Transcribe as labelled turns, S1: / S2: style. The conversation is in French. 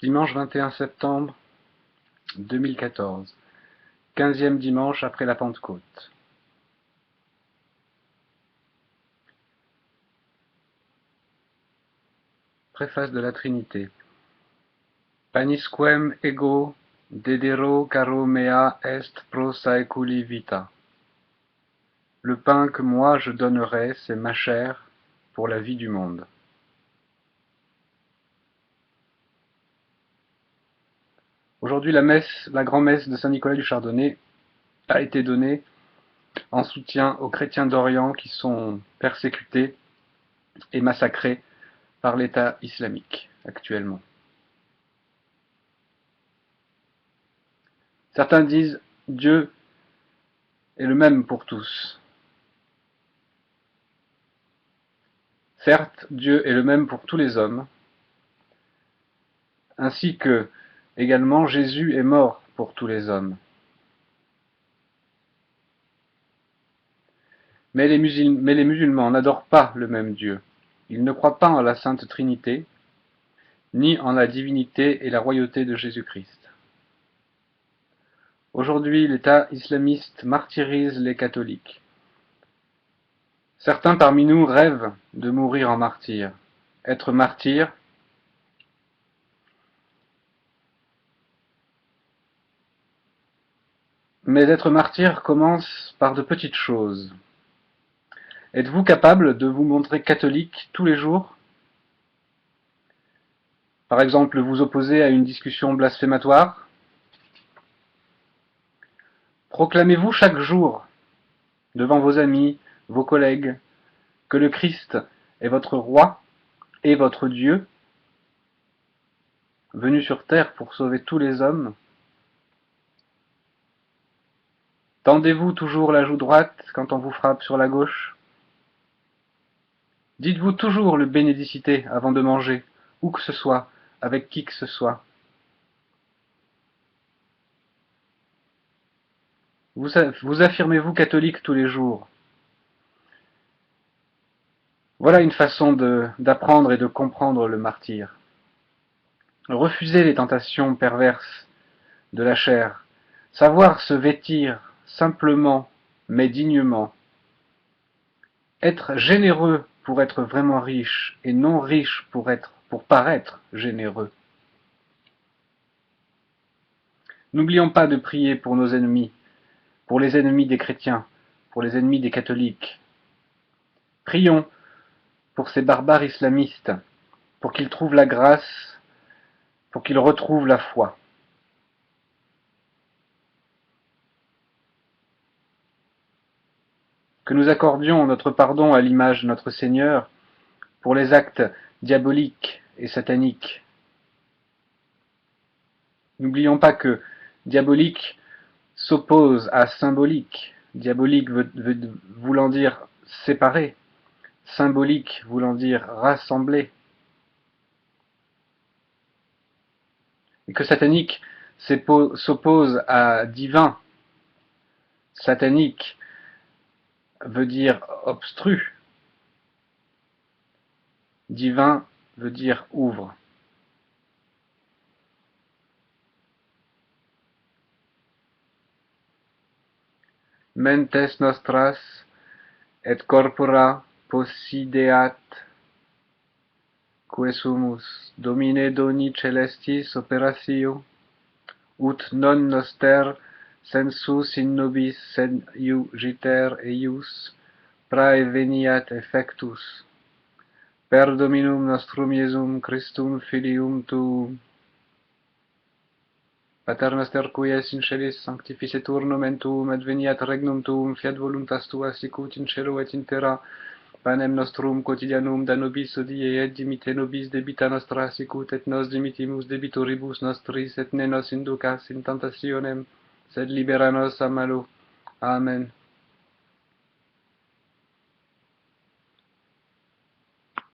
S1: Dimanche 21 septembre 2014, 15e dimanche après la Pentecôte. Préface de la Trinité. Panisquem ego dedero caro mea est pro saeculi vita. Le pain que moi je donnerai, c'est ma chair pour la vie du monde. Aujourd'hui, la grand-messe de Saint-Nicolas du Chardonnay a été donnée en soutien aux chrétiens d'Orient qui sont persécutés et massacrés par l'État islamique actuellement. Certains disent Dieu est le même pour tous. Certes, Dieu est le même pour tous les hommes, ainsi que également Jésus est mort pour tous les hommes. Mais les musulmans n'adorent pas le même Dieu. Ils ne croient pas en la Sainte Trinité, ni en la divinité et la royauté de Jésus-Christ. Aujourd'hui, l'État islamiste martyrise les catholiques. Certains parmi nous rêvent de mourir en martyr. Être martyr, mais être martyr commence par de petites choses. Êtes-vous capable de vous montrer catholique tous les jours? Par exemple, vous opposer à une discussion blasphématoire? Proclamez-vous chaque jour, devant vos amis, vos collègues, que le Christ est votre roi et votre Dieu, venu sur terre pour sauver tous les hommes? Tendez-vous toujours la joue droite quand on vous frappe sur la gauche? Dites-vous toujours le bénédicité avant de manger, où que ce soit, avec qui que ce soit. Vous affirmez-vous catholique tous les jours? Voilà une façon d'apprendre et de comprendre le martyr. Refuser les tentations perverses de la chair, savoir se vêtir simplement mais dignement, être généreux pour être vraiment riche et non riche pour paraître généreux. N'oublions pas de prier pour nos ennemis, pour les ennemis des chrétiens, pour les ennemis des catholiques. Prions pour ces barbares islamistes, pour qu'ils trouvent la grâce, pour qu'ils retrouvent la foi. Que nous accordions notre pardon à l'image de notre Seigneur pour les actes diaboliques et sataniques. N'oublions pas que diabolique s'oppose à symbolique, diabolique voulant dire séparer, symbolique voulant dire rassembler, et que satanique s'oppose à divin. Satanique veut dire obstru, divin veut dire ouvre. Mentes nostras et corpora possideat quae sumus Domine doni celestis operatio, ut non noster sensus in nobis sed iugiter eius praeveniat effectus. Per Dominum nostrum Iesum Christum Filium Tuum. Pater noster qui es in celis, sanctificetur nomen Tuum, adveniat regnum Tuum, fiat voluntas Tua sicut in cielo et in terra. Panem nostrum quotidianum da nobis hodie et dimitte nobis debita nostra sicut et nos dimittimus debitoribus nostris et ne nos inducas in tentationem, sed libera nos a malo. Amen.